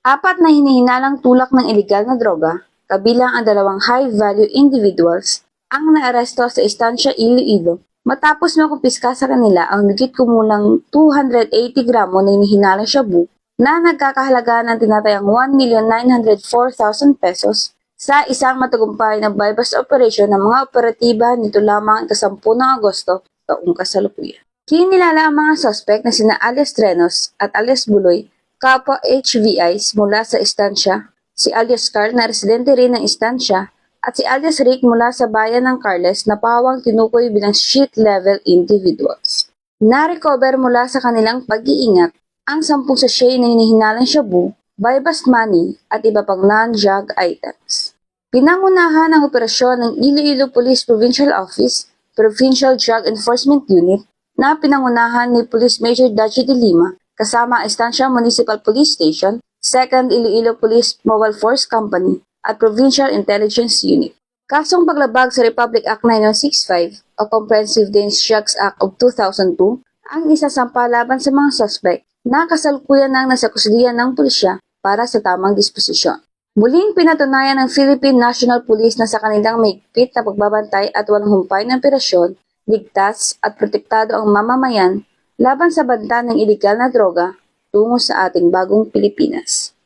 Apat na hinihinalang tulak ng ilegal na droga, kabilang ang dalawang high-value individuals, ang naaresto sa Estancia Iloilo matapos makumpiska sa kanila ang higit kumulang 280 gramo na hinihinalang shabu na nagkakahalaga ng tinatayang 1,904,000 pesos sa isang matagumpay na bypass operation ng mga operatiba nito lamang ika-10 ng Agosto taong kasalukuyan. Kinilala ang mga suspect na sina alias Trenos at alias Buloy, kapwa HVIs mula sa Estancia, si alias Carl na residente rin ng Estancia, at si alias Rick mula sa bayan ng Carles na pawang tinukoy bilang street-level individuals. Na-recover mula sa kanilang pag-iingat ang 10 sachet na hinihinalang shabu, bypass money at iba pang non-drug items. Pinangunahan ang operasyon ng Iloilo Police Provincial Office, Provincial Drug Enforcement Unit na pinangunahan ni Police Major Dachi de Lima kasama ang Estancia Municipal Police Station, 2nd Iloilo Police Mobile Force Company at Provincial Intelligence Unit. Kasong paglabag sa Republic Act 9165 o Comprehensive Dangerous Drugs Act of 2002 ang isasampa laban sa mga suspect na kasalukuyan ng nasa kusdiyan ng pulisya para sa tamang disposisyon. Muling pinatunayan ng Philippine National Police na sa kanilang mahigpit na pagbabantay at walang humpay ng operasyon, ligtas at protektado ang mamamayan laban sa banta ng ilegal na droga tungo sa ating bagong Pilipinas.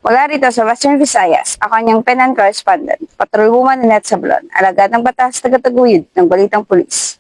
Mula rito sa Western Visayas, ako ang inyong PENAN correspondent, Patrolwoman Nanette Sablon, alagad ng batas tagataguyod ng Balitang Pulis.